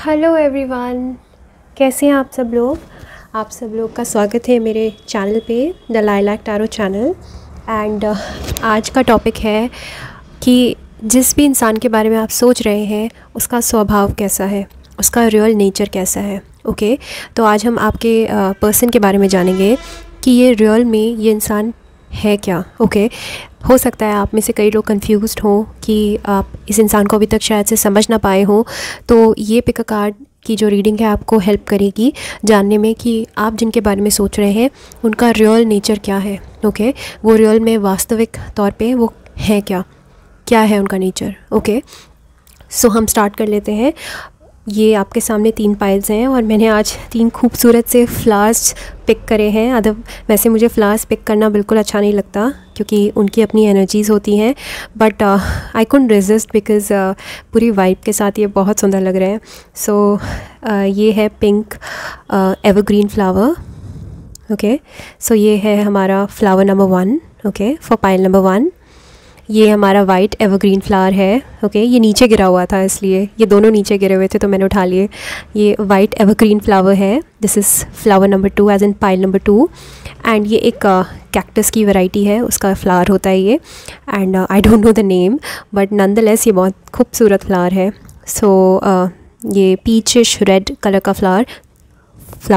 Hello everyone, कैसे हैं आप सब लोग। आप सब लोग का स्वागत है मेरे चैनल पे, the lilac tarot channel. And आज का टॉपिक है कि जिस भी इंसान के बारे में आप सोच रहे हैं उसका स्वभाव कैसा है, उसका रियल नेचर कैसा है। ओके, तो आज हम आपके पर्सन के बारे में जानेंगे कि ये रियल में ये इंसान है क्या। ओके, हो सकता है आप में से कई लोग कंफ्यूज्ड हों कि आप इस इंसान को अभी तक शायद से समझ ना पाए हों, तो ये पिक अ कार्ड की जो रीडिंग है आपको हेल्प करेगी जानने में कि आप जिनके बारे में सोच रहे हैं उनका रियल नेचर क्या है। ओके, वो रियल में वास्तविक तौर पे वो है क्या है उनका नेचर। ओके, सो हम स्टार्ट कर लेते हैं। ये आपके सामने 3 पाइल्स हैं और मैंने आज 3 खूबसूरत से फ्लावर्स पिक करे हैं। वैसे मुझे फ्लावर्स पिक करना बिल्कुल अच्छा नहीं लगता क्योंकि उनकी अपनी एनर्जीज़ होती हैं, but I couldn't resist because पूरी वाइब के साथ ये बहुत सुंदर लग रहे हैं। सो ये है पिंक एवरग्रीन फ्लावर। ओके, सो ये है हमारा flower number 1। Okay, for pile number 1। ये हमारा वाइट एवरग्रीन फ्लावर है। ओके, ये नीचे गिरा हुआ था इसलिए ये दोनों नीचे गिरे हुए थे तो मैंने उठा लिए। ये वाइट एवरग्रीन फ्लावर है। This is flower number 2 as in pile number 2। And ये एक कैक्टस की वैरायटी है, उसका फ्लावर होता है ये। And I don't know the name but nonetheless ये बहुत खूबसूरत फ्लावर है। सो ये पीचिश रेड कलर का flower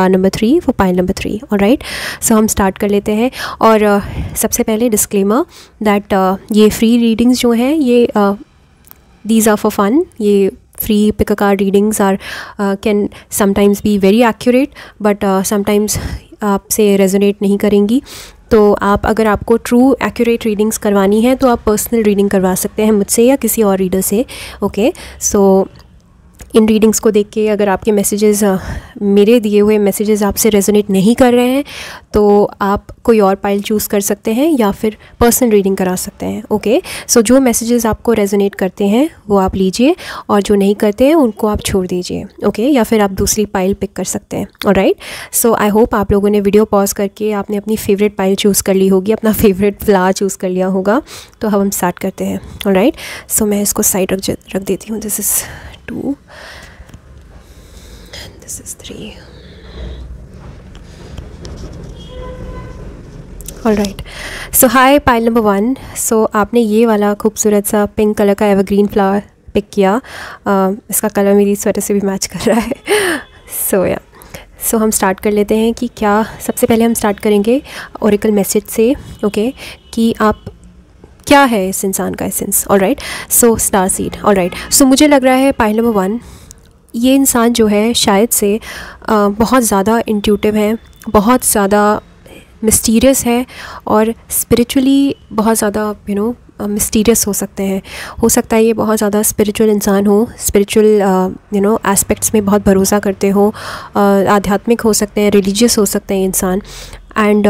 number 3 for pile number 3। Alright, so हम स्टार्ट कर लेते हैं। और सबसे पहले डिस्क्लेमर दैट ये फ्री रीडिंग्स जो हैं ये दीज आर फॉर फन। ये free pick a card readings are can sometimes be very accurate but sometimes आपसे रेजोनेट नहीं करेंगी। तो आप अगर आपको ट्रू एक्यूरेट रीडिंग्स करवानी है तो आप पर्सनल रीडिंग करवा सकते हैं मुझसे या किसी और रीडर से। ओके, सो इन रीडिंग्स को देख के अगर आपके मैसेजेस मेरे दिए हुए मैसेजेस आपसे रेजोनेट नहीं कर रहे हैं तो आप कोई और पाइल चूज़ कर सकते हैं या फिर पर्सनल रीडिंग करा सकते हैं। ओके, सो जो मैसेजेस आपको रेजोनेट करते हैं वो आप लीजिए और जो नहीं करते हैं उनको आप छोड़ दीजिए। ओके, या फिर आप दूसरी पाइल पिक कर सकते हैं। ऑलराइट, सो आई होप आप लोगों ने वीडियो पॉज करके आपने अपनी फेवरेट पाइल चूज़ कर ली होगी, अपना फेवरेट फ्लावर चूज़ कर लिया होगा। तो हम स्टार्ट करते हैं। ऑलराइट, सो मैं इसको साइड रख देती हूँ। This is 2 and this is 3. Alright, so hi pile number 1। सो आपने ये वाला खूबसूरत सा पिंक कलर का एवरग्रीन फ्लावर पिक किया। इसका कलर मेरी स्वेटर से भी मैच कर रहा है। सो हम स्टार्ट कर लेते हैं कि क्या सबसे पहले हम स्टार्ट करेंगे ओरेकल मैसेज से। ओके, कि आप क्या है इस इंसान का essence. Alright, so star seed. Alright, so मुझे लग रहा है पाइल नंबर 1 ये इंसान जो है शायद से बहुत ज़्यादा इंट्यूटिव है, बहुत ज़्यादा मिस्टीरियस है और स्पिरिचुअली बहुत ज़्यादा मिस्टीरियस हो सकते हैं। हो सकता है ये बहुत ज़्यादा स्पिरिचुअल इंसान हो, स्पिरिचुअल एस्पेक्ट्स में बहुत भरोसा करते हो, आध्यात्मिक हो सकते हैं, रिलीजियस हो सकते हैं इंसान। एंड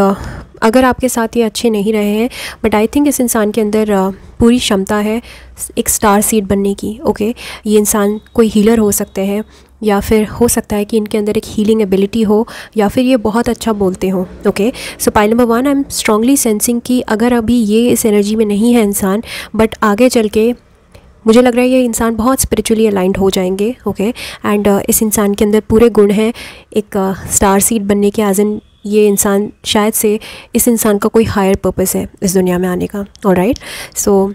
अगर आपके साथ ये अच्छे नहीं रहे हैं बट आई थिंक इस इंसान के अंदर पूरी क्षमता है एक स्टार सीड बनने की। ओके, ये इंसान कोई हीलर हो सकते हैं या फिर हो सकता है कि इनके अंदर एक हीलिंग एबिलिटी हो या फिर ये बहुत अच्छा बोलते हो। Okay, so pile number 1 I am strongly sensing कि अगर अभी ये इस एनर्जी में नहीं है इंसान बट आगे चल के मुझे लग रहा है ये इंसान बहुत स्पिरिचुअली अलाइंड हो जाएंगे। ओके, एंड इस इंसान के अंदर पूरे गुण हैं एक स्टार सीड बनने के, एज इन ये इंसान शायद से इस इंसान का कोई हायर पर्पस है इस दुनिया में आने का। ऑलराइट, सो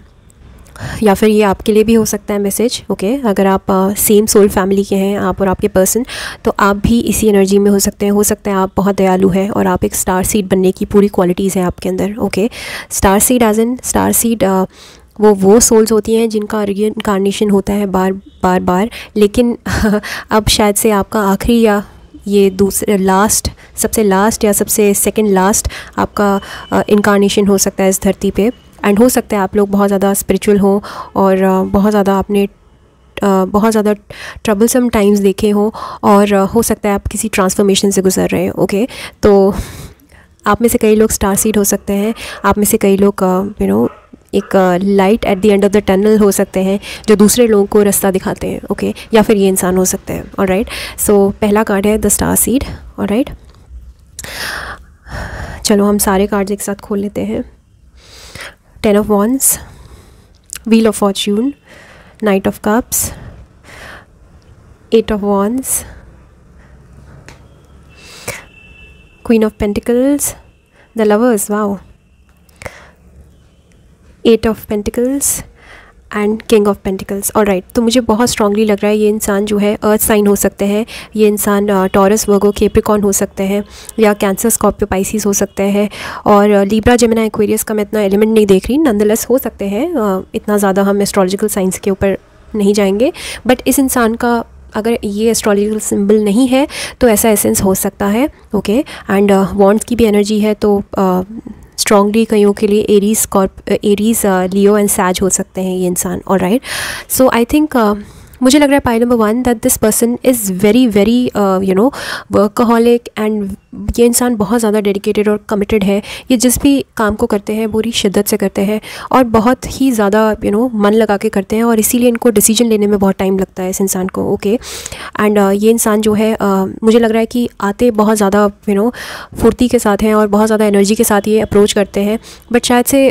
या फिर ये आपके लिए भी हो सकता है मैसेज। ओके, अगर आप सेम सोल फैमिली के हैं आप और आपके पर्सन तो आप भी इसी एनर्जी में हो सकते हैं। हो सकता है आप बहुत दयालु हैं और आप एक स्टार सीड बनने की पूरी क्वालिटीज़ हैं आपके अंदर। Okay, star seed as in star seed वो सोल्स होती हैं जिनका रीइंकार्नेशन होता है बार, लेकिन अब शायद से आपका आखिरी या ये दूसरे सबसे लास्ट या सबसे सेकंड लास्ट आपका इनकारनेशन हो सकता है इस धरती पे। एंड हो सकता है आप लोग बहुत ज़्यादा स्पिरिचुअल हो और बहुत ज़्यादा आपने बहुत ज़्यादा ट्रबलसम टाइम्स देखे हो और हो सकता है आप किसी ट्रांसफॉर्मेशन से गुजर रहे हो। ओके, तो आप में से कई लोग स्टार सीड हो सकते हैं, आप में से कई लोग एक light at the end of the tunnel हो सकते हैं जो दूसरे लोगों को रास्ता दिखाते हैं। ओके, या फिर ये इंसान हो सकते हैं। ऑलराइट, सो पहला कार्ड है द स्टार सीड। ऑलराइट, चलो हम सारे कार्ड्स एक साथ खोल लेते हैं। 10 of Wands, Wheel of Fortune, Knight of Cups, Eight of Wands, Queen of Pentacles, the Lovers, wow, Eight of Pentacles and king of pentacles. Alright, तो मुझे बहुत स्ट्रांगली लग रहा है ये इंसान जो है अर्थ साइन हो सकते हैं, ये इंसान टॉरस, वर्गो, कैप्रिकॉर्न हो सकते हैं, या कैंसर, स्कॉर्पियो, पाइसिस हो सकते हैं, और लीब्रा, जेमिनी, एक्वेरियस का मैं इतना एलिमेंट नहीं देख रही, नॉनदलेस हो सकते हैं। इतना ज़्यादा हम एस्ट्रोलॉजिकल साइंस के ऊपर नहीं जाएंगे, बट इस इंसान का अगर ये एस्ट्रोलॉजिकल सिंबल नहीं है तो ऐसा एसेंस हो सकता है। ओके, एंड वॉन्ड्स की भी एनर्जी है, तो स्ट्रॉन्गली कईयों के लिए एरीज, लियो एंड सैज हो सकते हैं ये इंसान। ऑलराइट, सो आई थिंक मुझे लग रहा है pile number 1 that this person is very very workaholic, and ये इंसान बहुत ज़्यादा डेडिकेटेड और कमिटेड है। ये जिस भी काम को करते हैं पूरी शिद्दत से करते हैं और बहुत ही ज़्यादा मन लगा के करते हैं, और इसीलिए इनको डिसीजन लेने में बहुत टाइम लगता है इस इंसान को। ओके, एंड ये इंसान जो है मुझे लग रहा है कि आते बहुत ज़्यादा फुर्ती के साथ हैं और बहुत ज़्यादा एनर्जी के साथ ये अप्रोच करते हैं, बट शायद से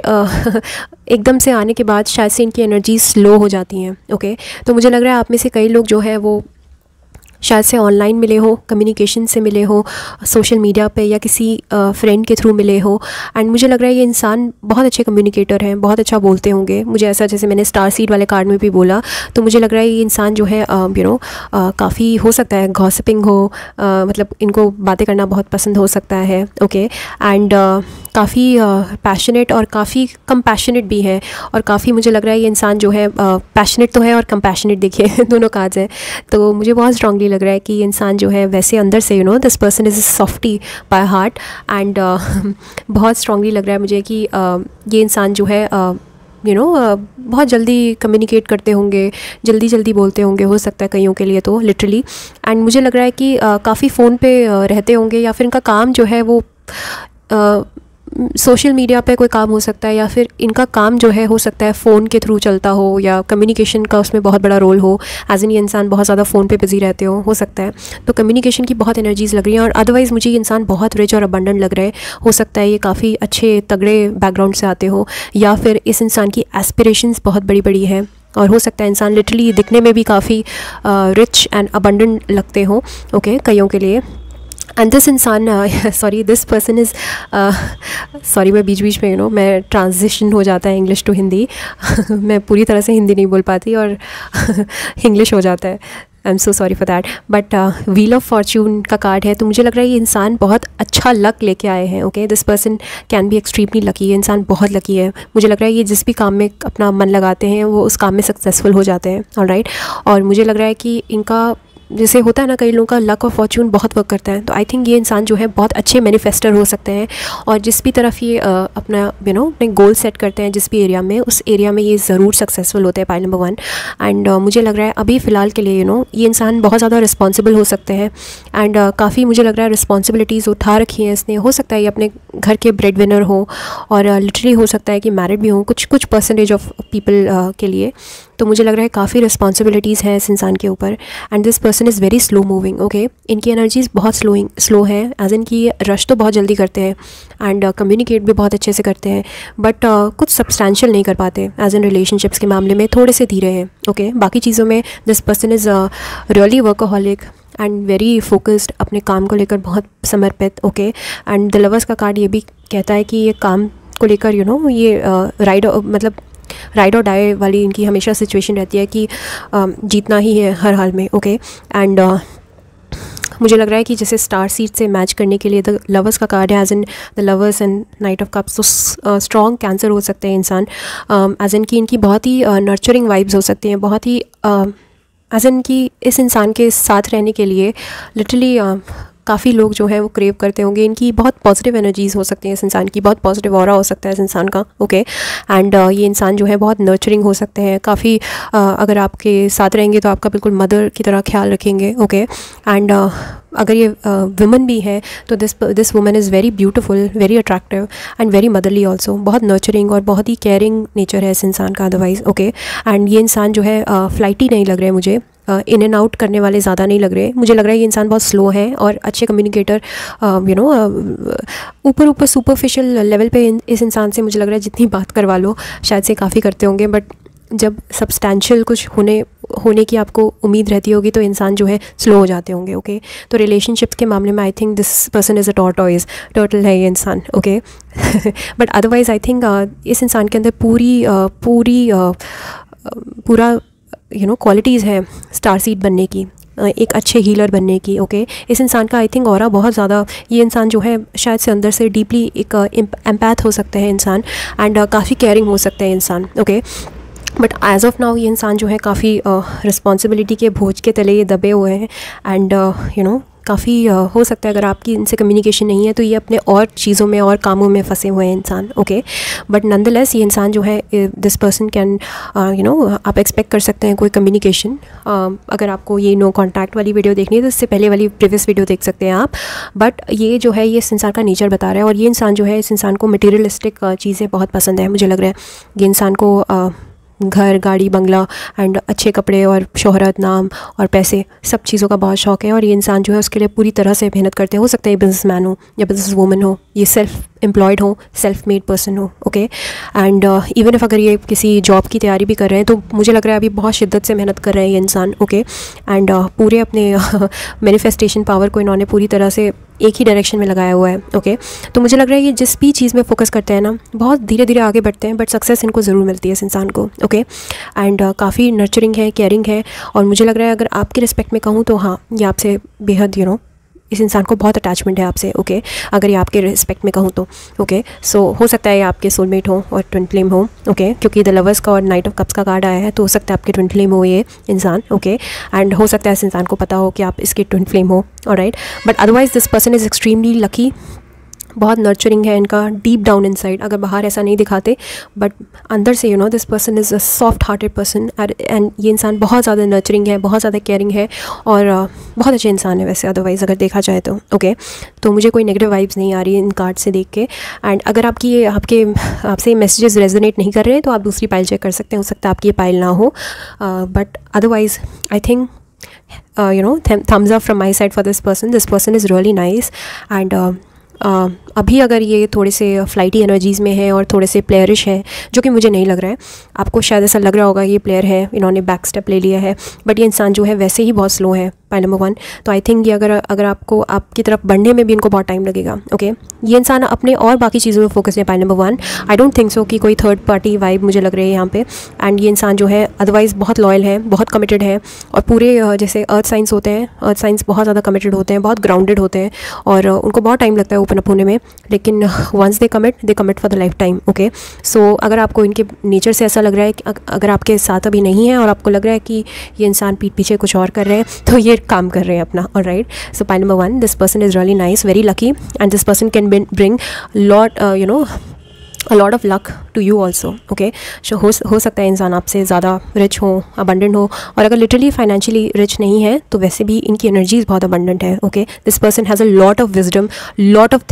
एकदम से आने के बाद शायद से इनकी एनर्जी स्लो हो जाती हैं। ओके, तो मुझे लग रहा है आप में से कई लोग जो है वो शायद से ऑनलाइन मिले हो, कम्युनिकेशन से मिले हो, सोशल मीडिया पे या किसी फ्रेंड के थ्रू मिले हो, एंड मुझे लग रहा है ये इंसान बहुत अच्छे कम्युनिकेटर हैं, बहुत अच्छा बोलते होंगे। मुझे ऐसा, जैसे मैंने स्टार सीड वाले कार्ड में भी बोला, तो मुझे लग रहा है ये इंसान जो है काफ़ी हो सकता है गॉसिपिंग हो, मतलब इनको बातें करना बहुत पसंद हो सकता है। ओके, एंड काफ़ी पैशनेट और काफ़ी कंपैशनेट भी है, और काफ़ी मुझे लग रहा है ये इंसान जो है पैशनेट तो है और कंपैशनेट, देखिए दोनों कार्ड्स हैं, तो मुझे बहुत स्ट्रांगली लग रहा है कि ये इंसान जो है वैसे अंदर से this person is softie by heart, and बहुत स्ट्रांगली लग रहा है मुझे कि ये इंसान जो है बहुत जल्दी कम्युनिकेट करते होंगे, जल्दी जल्दी बोलते होंगे, हो सकता है कईयों के लिए तो लिटरली। एंड मुझे लग रहा है कि काफ़ी फ़ोन पे रहते होंगे, या फिर इनका काम जो है वो सोशल मीडिया पे कोई काम हो सकता है, या फिर इनका काम जो है हो सकता है फ़ोन के थ्रू चलता हो, या कम्युनिकेशन का उसमें बहुत बड़ा रोल हो, एज इन ये इंसान बहुत ज़्यादा फ़ोन पे बिजी रहते हो सकता है। तो कम्युनिकेशन की बहुत एनर्जीज़ लग रही हैं, और अदरवाइज़ मुझे ये इंसान बहुत रिच और अबंडेंट लग रहे हैं। हो सकता है ये काफ़ी अच्छे तगड़े बैकग्राउंड से आते हो, या फिर इस इंसान की एस्पिरेशंस बहुत बड़ी बड़ी है, और हो सकता है इंसान लिटरली दिखने में भी काफ़ी रिच एंड अबंडेंट लगते हो। ओके, कईयों के लिए। एंड दिस इंसान sorry, this person is sorry, मैं बीच बीच में मैं ट्रांजिशन हो जाता है इंग्लिश टू हिंदी मैं पूरी तरह से हिंदी नहीं बोल पाती और इंग्लिश हो जाता है, आई am so sorry for that. But wheel of Fortune का कार्ड है, तो मुझे लग रहा है ये इंसान बहुत अच्छा लक लेके आए हैं। Okay, this person can be extremely lucky, ये इंसान बहुत लकी है। मुझे लग रहा है ये जिस भी काम में अपना मन लगाते हैं वो उस काम में सक्सेसफुल हो जाते हैं। ऑलराइट, और मुझे लग रहा है कि इनका जैसे होता है ना, कई लोगों का लक और फॉर्च्यून बहुत वर्क करता है, तो आई थिंक ये इंसान जो है बहुत अच्छे मैनिफेस्टर हो सकते हैं, और जिस भी तरफ ये अपना अपने गोल सेट करते हैं जिस भी एरिया में, उस एरिया में ये ज़रूर सक्सेसफुल होते हैं। पाइल नंबर 1, एंड मुझे लग रहा है अभी फ़िलहाल के लिए ये इंसान बहुत ज़्यादा रिस्पॉन्सिबल हो सकते हैं, एंड काफ़ी मुझे लग रहा है रिस्पॉन्सिबिलिटीज़ उठा रखी हैं इसने। हो सकता है ये अपने घर के ब्रेड विनर हो, और लिटरली हो सकता है कि मैरिड भी हों कुछ परसेंटेज ऑफ पीपल के लिए। तो मुझे लग रहा है काफ़ी रिस्पॉन्सिबिलिटीज़ हैं इस इंसान के ऊपर, and this person is very slow moving. Okay, इनकी एनर्जीज़ बहुत स्लो है, एज इन की रश तो बहुत जल्दी करते हैं, एंड कम्युनिकेट भी बहुत अच्छे से करते हैं, बट कुछ सब्सटैंशियल नहीं कर पाते, एज इन रिलेशनशिप्स के मामले में थोड़े से धीरे हैं। ओके, बाकी चीज़ों में this person is really workaholic and very focused, अपने काम को लेकर बहुत समर्पित। ओके, एंड द लवर्स का कार्ड ये भी कहता है कि ये काम को लेकर ये राइड और डाई वाली इनकी हमेशा सिचुएशन रहती है कि जीतना ही है हर हाल में। ओके, एंड मुझे लग रहा है कि जैसे स्टार सीड से मैच करने के लिए द लवर्स का कार्ड है, as in the lovers and knight of cups, तो स्ट्रॉन्ग कैंसर हो सकते हैं इंसान, एज इन की इनकी बहुत ही नर्चरिंग वाइब्स हो सकती हैं, बहुत ही एज इन की इस इंसान के साथ रहने के लिए लिटरली काफ़ी लोग जो है वो क्रेव करते होंगे। इनकी बहुत पॉजिटिव एनर्जीज़ हो सकती हैं इस इंसान की, बहुत पॉजिटिव ऑरा हो सकता है इस इंसान का। ओके, एंड ये इंसान जो है बहुत नर्चरिंग हो सकते हैं, काफ़ी अगर आपके साथ रहेंगे तो आपका बिल्कुल मदर की तरह ख्याल रखेंगे। ओके, एंड अगर ये वुमन भी है तो this woman is very beautiful, very attractive and very motherly also, बहुत नर्चरिंग और बहुत ही केयरिंग नेचर है इस इंसान का अदरवाइज़। ओके, एंड ये इंसान जो है फ्लाइटी नहीं लग रहा है मुझे, इन एंड आउट करने वाले ज़्यादा नहीं लग रहे। मुझे लग रहा है ये इंसान बहुत स्लो है और अच्छे कम्युनिकेटर, ऊपर सुपरफिशियल लेवल पे इस इंसान से मुझे लग रहा है जितनी बात करवा लो शायद से काफ़ी करते होंगे, बट जब सब्सटैंशियल कुछ होने की आपको उम्मीद रहती होगी तो इंसान जो है स्लो हो जाते होंगे, ओके। तो रिलेशनशिप्स के मामले में I think this person is a tortoise, turtle है ये इंसान, okay. But otherwise I think इस इंसान के अंदर पूरा क्वालिटीज़ हैं स्टार सीड बनने की, एक अच्छे हीलर बनने की, ओके। इस इंसान का आई थिंक ऑरा बहुत ज़्यादा, ये इंसान जो है शायद से अंदर से डीपली एक एम्पैथ हो सकते हैं इंसान, एंड काफ़ी केयरिंग हो सकते हैं इंसान, okay. But as of now ये इंसान जो है काफ़ी रिस्पॉन्सिबिलिटी के बोझ के तले ये दबे हुए हैं, एंड काफ़ी हो सकता है अगर आपकी इनसे कम्युनिकेशन नहीं है तो ये अपने और चीज़ों में और कामों में फंसे हुए हैं इंसान, ओके। बट नंदलेस ये इंसान जो है, दिस पर्सन कैन आप एक्सपेक्ट कर सकते हैं कोई कम्युनिकेशन। अगर आपको ये नो कॉन्टैक्ट वाली वीडियो देखनी है तो इससे पहले वाली प्रीवियस वीडियो देख सकते हैं आप। बट ये जो है ये इस इंसान का नेचर बता रहा है, और ये इंसान जो है, इस इंसान को मटीरियलिस्टिक चीज़ें बहुत पसंद है। मुझे लग रहा है ये इंसान को घर, गाड़ी, बंगला एंड अच्छे कपड़े और शोहरत, नाम और पैसे, सब चीज़ों का बहुत शौक़ है। और ये इंसान जो है उसके लिए पूरी तरह से मेहनत करते हैं। हो सकता है ये बिजनेसमैन हो या बिजनेस वूमन हो, ये सेल्फ एम्प्लॉयड हो, सेल्फ मेड पर्सन हो, ओके। एंड इवन इफ अगर ये किसी जॉब की तैयारी भी कर रहे हैं तो मुझे लग रहा है अभी बहुत शिद्दत से मेहनत कर रहे हैं ये इंसान, ओके। एंड पूरे अपने मैनिफेस्टेशन पावर को इन्होंने पूरी तरह से एक ही डायरेक्शन में लगाया हुआ है, ओके। तो मुझे लग रहा है ये जिस भी चीज़ में फोकस करते हैं ना, बहुत धीरे धीरे आगे बढ़ते हैं, बट सक्सेस इनको ज़रूर मिलती है इस इंसान को, ओके। एंड काफ़ी नर्चरिंग है, केयरिंग है, और मुझे लग रहा है अगर आपके रिस्पेक्ट में कहूँ तो हाँ, ये आपसे बेहद इस इंसान को बहुत अटैचमेंट है आपसे, ओके। अगर ये आपके रिस्पेक्ट में कहूँ तो, ओके। सो हो सकता है ये आपके सोलमेट हो और ट्विन फ्लेम हो, ओके, क्योंकि द लवर्स का और नाइट ऑफ कप्स का कार्ड आया है, तो हो सकता है आपके ट्विन फ्लेम हो ये इंसान, ओके। एंड हो सकता है इस इंसान को पता हो कि आप इसके ट्विन फ्लेम हो, alright. But otherwise this person is extremely lucky, बहुत नर्चरिंग है इनका डीप डाउन इनसाइड। अगर बाहर ऐसा नहीं दिखाते, बट अंदर से this person is a soft hearted person, and ये इंसान बहुत ज़्यादा नर्चरिंग है, बहुत ज़्यादा केयरिंग है, और बहुत अच्छे इंसान है वैसे अदरवाइज़ अगर देखा जाए तो, ओके। तो मुझे कोई नेगेटिव वाइब्स नहीं आ रही इन कार्ड से देख के। एंड अगर आपसे मैसेजेस रेजोनेट नहीं कर रहे हैं तो आप दूसरी पाइल चेक कर सकते हैं, हो सकता है आपकी ये पाइल ना हो। But otherwise I think thumbs up from my side for this person is really nice। and अभी अगर ये थोड़े से फ्लाइटी एनर्जीज़ में है और थोड़े से प्लेयरिश है, जो कि मुझे नहीं लग रहा है, आपको शायद ऐसा लग रहा होगा ये प्लेयर है, इन्होंने बैक स्टेप ले लिया है, बट ये इंसान जो है वैसे ही बहुत स्लो है, पाइल नंबर 1। तो आई थिंक ये अगर आपको आपकी तरफ बढ़ने में भी इनको बहुत टाइम लगेगा, ओके। ये इंसान अपने और बाकी चीज़ों में फोकस है, pile number 1। I don't think so कि कोई थर्ड पार्टी वाइब मुझे लग रही है यहाँ पे। एंड ये इंसान जो है अदरवाइज़ बहुत लॉयल है, बहुत कमिटेड है, और पूरे जैसे अर्थ साइंस होते हैं, अर्थ साइंस बहुत ज़्यादा कमिटेड होते हैं, बहुत ग्राउंडेड होते हैं, और उनको बहुत टाइम लगता है ओपन अप होने में, लेकिन once they commit for the lifetime, okay. So अगर आपको इनके नेचर से ऐसा लग रहा है कि अगर आपके साथ अभी नहीं है और आपको लग रहा है कि ये इंसान पीठ पीछे कुछ और कर रहे हैं, तो ये काम कर रहे हैं अपना, alright. So pile number 1, this person is really nice, very lucky, and this person can bring a lot of luck to you also, okay। so हो सकता है इंसान आपसे ज़्यादा रिच हो, अबंडेंट हो, और अगर लिटरली फाइनेंशियली रिच नहीं है तो वैसे भी इनकी एनर्जीज बहुत अबंडेंट है, okay. This person has a lot of wisdom, lots of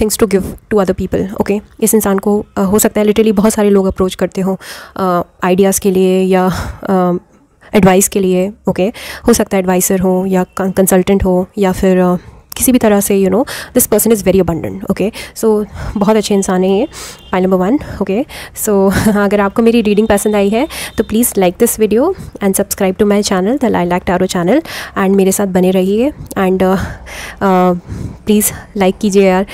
things to give to other people, okay. इस इंसान को हो सकता है लिटरली बहुत सारे लोग अप्रोच करते हो आइडियाज़ के लिए या एडवाइस के लिए, ओके। हो सकता है एडवाइसर हो या कंसल्टेंट हो या फिर किसी भी तरह से this person is very abundant, okay. So बहुत अच्छे इंसान है ये, पाइल नंबर 1, ओके। सो अगर आपको मेरी रीडिंग पसंद आई है तो please like this video and subscribe to my channel, the lilac tarot channel, and मेरे साथ बने रहिए। एंड प्लीज़ लाइक कीजिए यार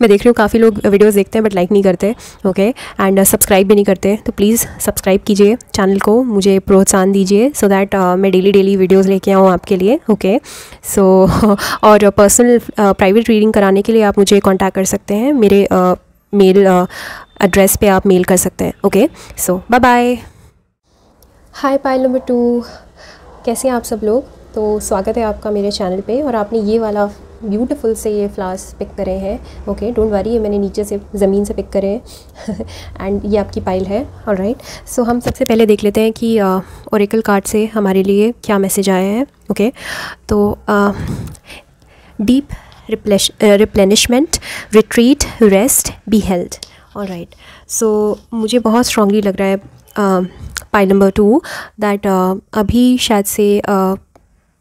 मैं देख रही हूँ काफ़ी लोग वीडियोज़ देखते हैं बट लाइक नहीं करते, ओके। एंड सब्सक्राइब भी नहीं करते, तो प्लीज़ सब्सक्राइब कीजिए चैनल को, मुझे प्रोत्साहन दीजिए, सो दैट मैं डेली वीडियोज़ लेके आऊँ आपके लिए, ओके। सो और पर्सनल प्राइवेट रीडिंग कराने के लिए आप मुझे कांटेक्ट कर सकते हैं, मेरे मेल एड्रेस पे आप मेल कर सकते हैं, ओके। सो bye bye. Hi pile number 2, कैसे हैं आप सब लोग? तो स्वागत है आपका मेरे चैनल पे, और आपने ये वाला ब्यूटीफुल से ये फ्लावर्स पिक करे हैं, ओके। डोंट वरी, ये मैंने नीचे से ज़मीन से पिक करे हैं एंड ये आपकी पाइल है, ऑलराइट। सो हम सबसे पहले देख लेते हैं कि ओरेकल कार्ड से हमारे लिए क्या मैसेज आया है, ओके। तो deep replenishment, retreat, rest, be held, alright. So मुझे बहुत स्ट्रांगली लग रहा है पाइल नंबर 2 दैट अभी शायद से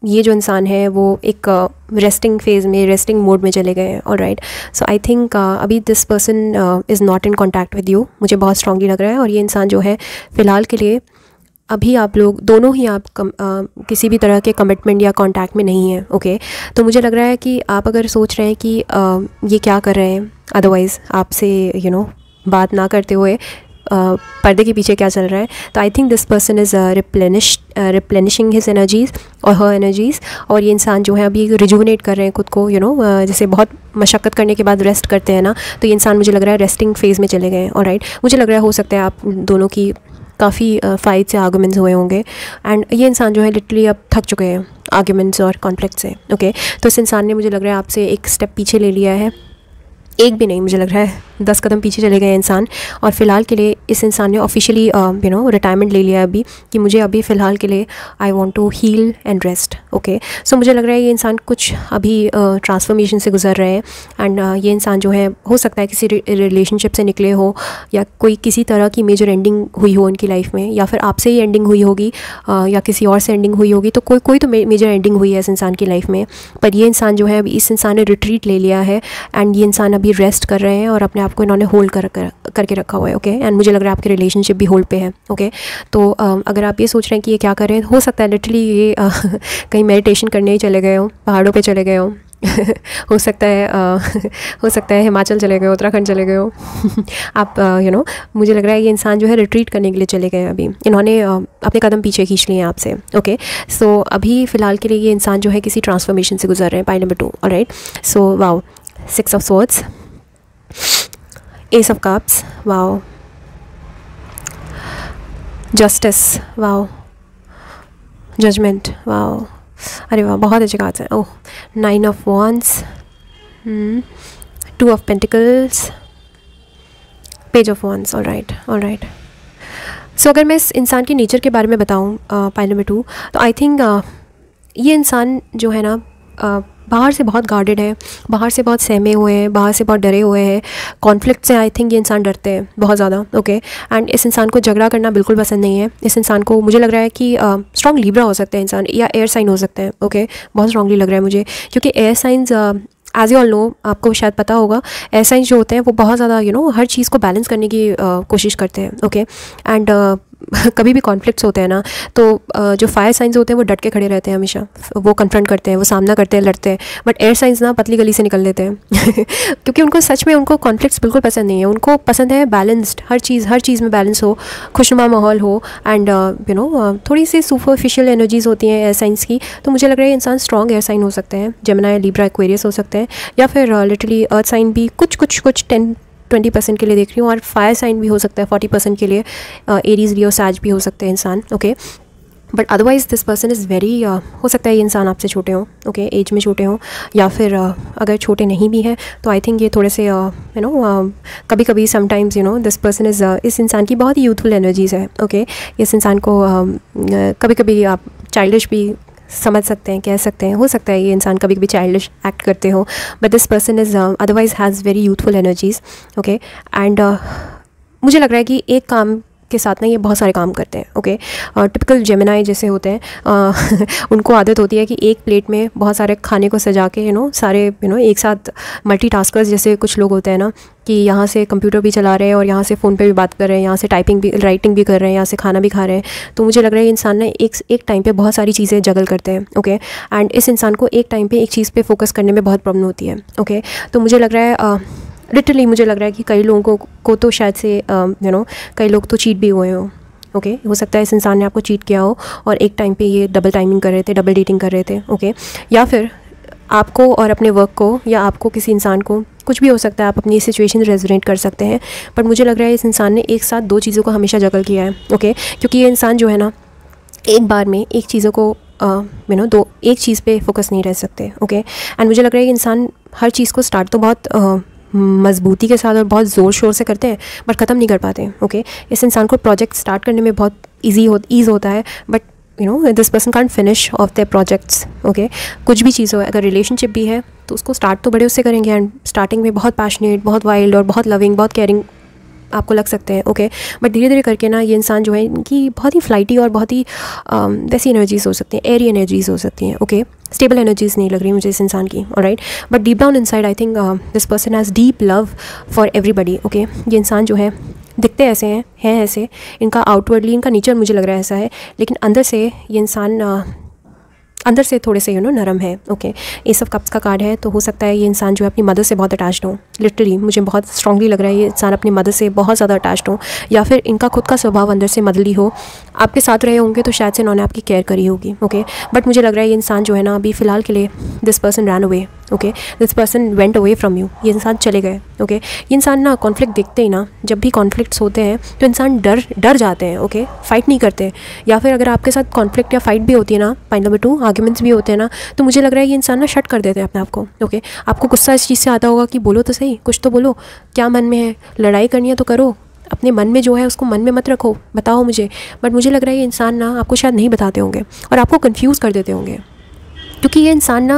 ये जो इंसान है वो एक रेस्टिंग फेज़ में, रेस्टिंग मोड में चले गए हैं। ऑलराइट, सो आई थिंक अभी this person is not in contact with you, मुझे बहुत स्ट्रांगली लग रहा है। और ये इंसान जो है फ़िलहाल के लिए अभी आप लोग दोनों ही आप किसी भी तरह के कमिटमेंट या कांटेक्ट में नहीं है। ओके, तो मुझे लग रहा है कि आप अगर सोच रहे हैं कि ये क्या कर रहे हैं, अदरवाइज़ आपसे बात ना करते हुए पर्दे के पीछे क्या चल रहा है, तो I think this person is replenishing his energies और हर एनर्जीज़। और ये इंसान जो है अभी रिजुविनेट कर रहे हैं खुद को, जैसे बहुत मशक्क़त करने के बाद रेस्ट करते हैं ना, तो ये इंसान मुझे लग रहा है रेस्टिंग फेज़ में चले गए हैं। ऑलराइट, मुझे लग रहा है हो सकता है आप दोनों की काफ़ी फाइट से आर्गुमेंट्स हुए होंगे, एंड ये इंसान जो है लिटरली अब थक चुके हैं आर्गुमेंट्स और कॉन्फ्लिक्ट से। ओके, तो इस इंसान ने मुझे लग रहा है आपसे एक स्टेप पीछे ले लिया है, एक भी नहीं, मुझे लग रहा है 10 कदम पीछे चले गए इंसान। और फ़िलहाल के लिए इस इंसान ने ऑफिशियली रिटायरमेंट ले लिया है अभी, कि मुझे अभी फ़िलहाल के लिए I want to heal and rest. Okay, so मुझे लग रहा है ये इंसान कुछ अभी ट्रांसफॉर्मेशन से गुजर रहे हैं, एंड ये इंसान जो है हो सकता है किसी रिलेशनशिप से निकले हो, या कोई किसी तरह की मेजर एंडिंग हुई हो उनकी लाइफ में, या फिर आपसे ही एंडिंग हुई होगी, या किसी और से एंडिंग हुई होगी। तो कोई तो मेजर एंडिंग हुई है इस इंसान की लाइफ में, पर ये इंसान जो है अभी इस इंसान ने रिट्रीट ले लिया है, एंड ये इंसान अभी रेस्ट कर रहे हैं और अपने आप को इन्होंने होल्ड करके रखा हुआ है। ओके, एंड मुझे लग रहा है आपके रिलेशनशिप भी होल्ड पे है। ओके, तो अगर आप ये सोच रहे हैं कि ये क्या कर रहे हैं, हो सकता है लिटरली ये कहीं मेडिटेशन करने ही चले गए हो, पहाड़ों पे चले गए हो हो सकता है हिमाचल चले गए हो, उत्तराखंड चले गए हो आप मुझे लग रहा है ये इंसान जो है रिट्रीट करने के लिए चले गए हैं अभी, इन्होंने अपने कदम पीछे खींच लिए हैं आपसे। ओके, सो अभी फ़िलहाल के लिए ये इंसान जो है किसी ट्रांसफॉर्मेशन से गुजर रहे हैं। Pile number 2। Alright, so wow, 6 of swords, ace of cups, wow, justice, wow, judgement, wow, अरे वाह, बहुत अच्छे कार्ड्स हैं। Oh, 9 of wands, 2 of pentacles, page of wands. Alright, so अगर मैं इस इंसान के नेचर के बारे में बताऊँ, पाई नंबर 2, तो आई थिंक ये इंसान जो है ना बाहर से बहुत गार्डेड है, बाहर से बहुत सहमे हुए हैं, बाहर से बहुत डरे हुए हैं, कॉन्फ्लिक्ट से आई थिंक ये इंसान डरते हैं बहुत ज़्यादा। ओके, एंड इस इंसान को झगड़ा करना बिल्कुल पसंद नहीं है। इस इंसान को मुझे लग रहा है कि स्ट्रॉन्ग लीब्रा हो सकता है इंसान, या एयर साइन हो सकता है। ओके, बहुत स्ट्रांगली लग रहा है मुझे, क्योंकि air signs as you all know, आपको शायद पता होगा, एयर साइंस जो होते हैं वो बहुत ज़्यादा हर चीज़ को बैलेंस करने की कोशिश करते हैं। ओके, एंड कभी भी कॉन्फ्लिक्ट्स होते हैं ना, तो जो फायर साइंस होते हैं वो डट के खड़े रहते हैं, हमेशा वो कन्फ्रंट करते हैं, वो सामना करते हैं, लड़ते हैं। बट एयर साइंस ना पतली गली से निकल लेते हैं क्योंकि उनको सच में उनको कॉन्फ्लिक्ट्स बिल्कुल पसंद नहीं है। उनको पसंद है बैलेंस्ड, हर चीज़ में बैलेंस हो, खुशनुमा माहौल हो, एंड थोड़ी सी सुपरफिशियल एनर्जीज़ होती हैं एयर साइंस की। तो मुझे लग रहा है इंसान स्ट्रॉन्ग एयर साइन हो सकते हैं, जेमिनी, लिब्रा, एक्वेरियस हो सकते हैं, या फिर लिटरली अर्थ साइन भी कुछ 10-20% के लिए देख रही हूँ, और फायर साइन भी हो सकता है 40% के लिए, एरीज, लियो, सैज भी हो सकते हैं इंसान। Okay, but otherwise this person is very, हो सकता है ये इंसान आपसे छोटे हों, ओके, एज में छोटे हों, या फिर अगर छोटे नहीं भी हैं तो आई थिंक ये थोड़े से कभी समटाइम्स दिस पर्सन इज़, इस इंसान की बहुत ही यूथफुल एनर्जीज़ है। ओके, इस इंसान को कभी आप चाइल्डिश भी समझ सकते हैं, कह सकते हैं, हो सकता है ये इंसान कभी कभी चाइल्डिश एक्ट करते हो, but this person is otherwise has very youthful energies. Okay, and मुझे लग रहा है कि एक काम के साथ ना ये बहुत सारे काम करते हैं। ओके, टिपिकल जेमिनी जैसे होते हैं उनको आदत होती है कि एक प्लेट में बहुत सारे खाने को सजा के सारे एक साथ मल्टीटास्कर्स जैसे कुछ लोग होते हैं ना, कि यहाँ से कंप्यूटर भी चला रहे हैं और यहाँ से फ़ोन पे भी बात कर रहे हैं, यहाँ से राइटिंग भी कर रहे हैं, यहाँ से खाना भी खा रहे हैं। तो मुझे लग रहा है इंसान ना एक टाइम पे बहुत सारी चीज़ें जगल करते हैं। ओके, एंड इस इंसान को एक टाइम पे एक चीज़ पे फोकस करने में बहुत प्रॉब्लम होती है। ओके, तो मुझे लग रहा है लिटरली मुझे लग रहा है कि कई लोगों को तो शायद से कई लोग तो चीट भी हुए हों। ओके, हो सकता है इस इंसान ने आपको चीट किया हो और एक टाइम पे ये डबल टाइमिंग कर रहे थे, डबल डेटिंग कर रहे थे। ओके, या फिर आपको और अपने वर्क को, या आपको किसी इंसान को, कुछ भी हो सकता है, आप अपनी सिचुएशन रेजोनेट कर सकते हैं। बट मुझे लग रहा है इस इंसान ने एक साथ 2 चीज़ों को हमेशा जगल किया है। ओके, क्योंकि ये इंसान जो है ना एक बार में एक चीज़ों को एक चीज़ पे फोकस नहीं रह सकते। ओके, एंड मुझे लग रहा है कि इंसान हर चीज़ को स्टार्ट तो बहुत मजबूती के साथ और बहुत ज़ोर शोर से करते हैं, बट ख़त्म नहीं कर पाते। ओके, इस इंसान को प्रोजेक्ट स्टार्ट करने में बहुत ईज़ होता है, but this person can't finish of their projects. Okay, कुछ भी चीज़ हो, अगर रिलेशनशिप भी है तो उसको स्टार्ट तो बड़े उससे करेंगे, एंड स्टार्टिंग में बहुत पैशनेट, बहुत वाइल्ड और बहुत लविंग, बहुत केयरिंग आपको लग सकते हैं, ओके। बट धीरे धीरे करके ना ये इंसान जो है इनकी बहुत ही फ्लाइटी और बहुत ही वैसी एनर्जीज हो सकती हैं, एयरी एनर्जीज हो सकती हैं, ओके। स्टेबल एनर्जीज नहीं लग रही मुझे इस इंसान की, alright. But deep down inside I think this person has deep love for everybody, okay. ये इंसान जो है दिखते ऐसे हैं ऐसे, इनका आउटवर्डली इनका नेचर मुझे लग रहा है ऐसा है, लेकिन अंदर से ये इंसान अंदर से थोड़े से नरम है, ओके। एस ऑफ कप्स का कार्ड है, तो हो सकता है ये इंसान जो है अपनी मदर से बहुत अटैच्ड हो। लिटरली मुझे बहुत स्ट्रांगली लग रहा है ये इंसान अपनी मदर से बहुत ज़्यादा अटैच्ड हो, या फिर इनका खुद का स्वभाव अंदर से मदरली हो। आपके साथ रहे होंगे तो शायद से इन्होंने आपकी केयर करी होगी, ओके। बट मुझे लग रहा है ये इंसान जो है ना अभी फ़िलहाल के लिए this person ran away, okay. This person went away from you, ये इंसान चले गए, ओके। ये इंसान ना कॉन्फ्लिक्ट देखते ही ना, जब भी कॉन्फ्लिक्ट्स होते हैं तो इंसान डर जाते हैं, ओके। फाइट नहीं करते, या फिर अगर आपके साथ कॉन्फ्लिक्ट या फाइट भी होती है ना, पॉइंट नंबर 2 आर्ग्यूमेंट्स भी होते हैं ना, तो मुझे लग रहा है ये इंसान ना शट कर देते हैं अपने आप को, ओके। आपको गुस्सा इस चीज़ से आता होगा कि बोलो तो सही, कुछ तो बोलो, क्या मन में है, लड़ाई करनी है तो करो, अपने मन में जो है उसको मन में मत रखो, बताओ मुझे। बट मुझे लग रहा है ये इंसान ना आपको शायद नहीं बताते होंगे और आपको कंफ्यूज कर देते होंगे, क्योंकि ये इंसान ना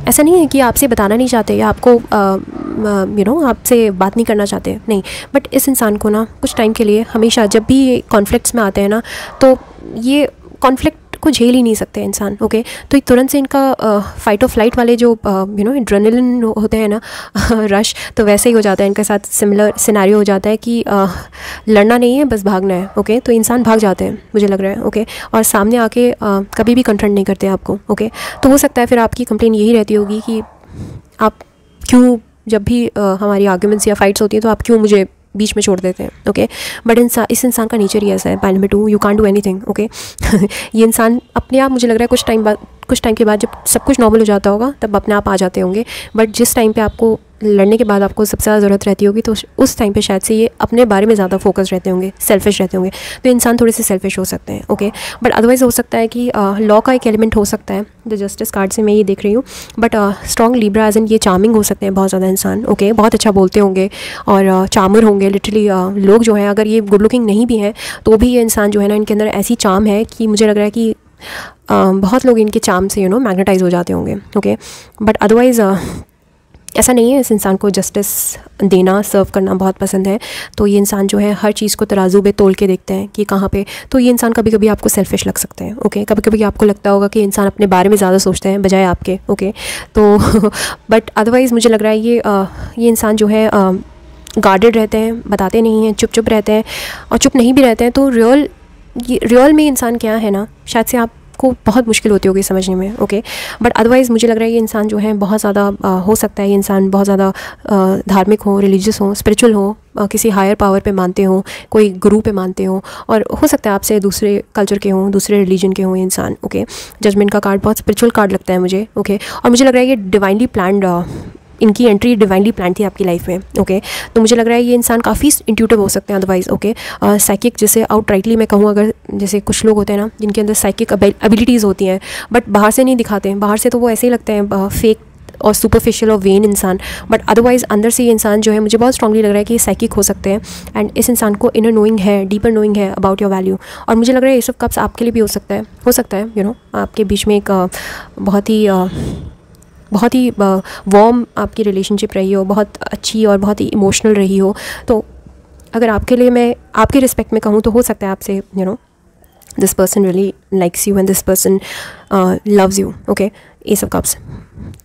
ऐसा नहीं है कि आपसे बताना नहीं चाहते या आपको आपसे बात नहीं करना चाहते, नहीं। बट इस इंसान को ना कुछ टाइम के लिए हमेशा जब भी ये कॉन्फ्लिक्ट्स में आते हैं ना, तो ये कॉन्फ्लिक्ट को झेल ही नहीं सकते इंसान, ओके। तो तुरंत से इनका फाइट और फ्लाइट वाले जो एड्रेनलिन होते हैं ना रश, तो वैसे ही हो जाता है इनके साथ। सिमिलर सिनेरियो हो जाता है कि लड़ना नहीं है, बस भागना है, ओके। तो इंसान भाग जाते हैं मुझे लग रहा है, ओके। और सामने आके कभी भी कन्फ्रंट नहीं करते आपको, ओके। तो हो सकता है फिर आपकी कंप्लेन यही रहती होगी कि आप क्यों, जब भी हमारी आर्ग्यूमेंट्स या फाइट्स होती हैं तो आप क्यों मुझे बीच में छोड़ देते हैं, ओके। बट इस इंसान का नेचर ही ऐसा है, point number 2 you can't do anything, okay. ये इंसान अपने आप मुझे लग रहा है कुछ टाइम के बाद जब सब कुछ नॉर्मल हो जाता होगा तब अपने आप आ जाते होंगे। बट जिस टाइम पे आपको लड़ने के बाद आपको सबसे ज़्यादा ज़रूरत रहती होगी, तो उस टाइम पे शायद से ये अपने बारे में ज़्यादा फोकस रहते होंगे, सेल्फिश रहते होंगे। तो इंसान थोड़े से सेल्फिश हो सकते हैं, ओके। बट अदरवाइज़ हो सकता है कि लॉ का एक एलिमेंट हो सकता है, द जस्टिस कार्ड से मैं ये देख रही हूँ। But strong Libra as in ये चार्मिंग हो सकते हैं बहुत ज़्यादा इंसान, ओके। बहुत अच्छा बोलते होंगे और चार्मर होंगे लिटरली। लोग जो हैं अगर ये गुड लुकिंग नहीं भी हैं तो भी ये इंसान जो है ना, इनके अंदर ऐसी चार्म है कि मुझे लग रहा है कि बहुत लोग इनके चार्म से मैग्नेटाइज हो जाते होंगे, ओके। बट अदरवाइज़ ऐसा नहीं है। इस इंसान को जस्टिस देना, सर्व करना बहुत पसंद है। तो ये इंसान जो है हर चीज़ को तराजू पे तोल के देखते हैं कि कहाँ पे। तो ये इंसान कभी कभी आपको सेल्फिश लग सकते हैं, ओके। कभी कभी आपको लगता होगा कि इंसान अपने बारे में ज़्यादा सोचते हैं बजाय आपके, ओके। तो बट अदरवाइज़ मुझे लग रहा है ये इंसान जो है गार्डेड रहते हैं, बताते नहीं हैं, चुप रहते हैं। और चुप नहीं भी रहते हैं तो रियल में इंसान क्या है ना, शायद से आपको बहुत मुश्किल होती होगी समझने में, ओके। बट अदरवाइज़ मुझे लग रहा है ये इंसान जो है बहुत ज़्यादा हो सकता है ये इंसान बहुत ज़्यादा धार्मिक हो, रिलीजियस हो, स्पिरिचुअल हो, किसी हायर पावर पे मानते हो, कोई गुरु पे मानते हो, और हो सकता है आपसे दूसरे कल्चर के हों, दूसरे रिलीजन के हों ये इंसान, ओके। जजमेंट का कार्ड बहुत स्पिरिचुअल कार्ड लगता है मुझे, ओके। और मुझे लग रहा है ये डिवाइनली प्लान्ड, इनकी एंट्री डिवाइनली प्लान थी आपकी लाइफ में, ओके। तो मुझे लग रहा है ये इंसान काफ़ी इंट्यूटिव हो सकते हैं अदरवाइज़, ओके। साइकिक, जैसे आउटराइटली मैं कहूँ अगर, जैसे कुछ लोग होते हैं ना जिनके अंदर साइकिक एबिलिटीज़ होती हैं बट बाहर से नहीं दिखाते हैं, बाहर से तो वो ऐसे ही लगते हैं फेक और सुपरफिशियल और वेन इंसान। बट अदरवाइज़ अंदर से ये इंसान जो है मुझे बहुत स्ट्रांगली लग रहा है कि ये साइकिक हो सकते हैं। एंड इस इंसान को इनर नोइंग है, डीपर नोइंग है अबाउट योर वैल्यू। और मुझे लग रहा है ये सब कप्स आपके लिए भी हो सकता है आपके बीच में एक बहुत ही वार्म आपकी रिलेशनशिप रही हो, बहुत अच्छी और बहुत ही इमोशनल रही हो। तो अगर आपके लिए मैं आपके रिस्पेक्ट में कहूँ तो हो सकता है आपसे this person really likes you and this person loves you, okay. S of cups.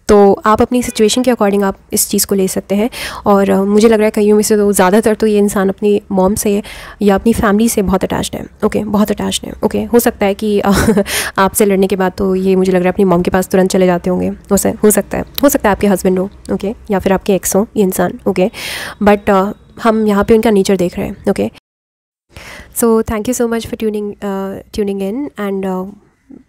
तो आप अपनी सिचुएशन के अकॉर्डिंग आप इस चीज़ को ले सकते हैं। और मुझे लग रहा है कईयों में से तो ज़्यादातर तो ये इंसान अपनी मॉम से या अपनी फैमिली से बहुत अटैच्ड है, ओके। बहुत अटैच्ड है, ओके। हो सकता है कि आपसे लड़ने के बाद तो ये मुझे लग रहा है अपनी मॉम के पास तुरंत चले जाते होंगे, हो सकता है आपके हस्बैंड हो, ओके, या फिर आपके एक्स हो ये इंसान, ओके। बट हम यहाँ पे उनका नेचर देख रहे हैं, okay. So thank you so much for tuning in and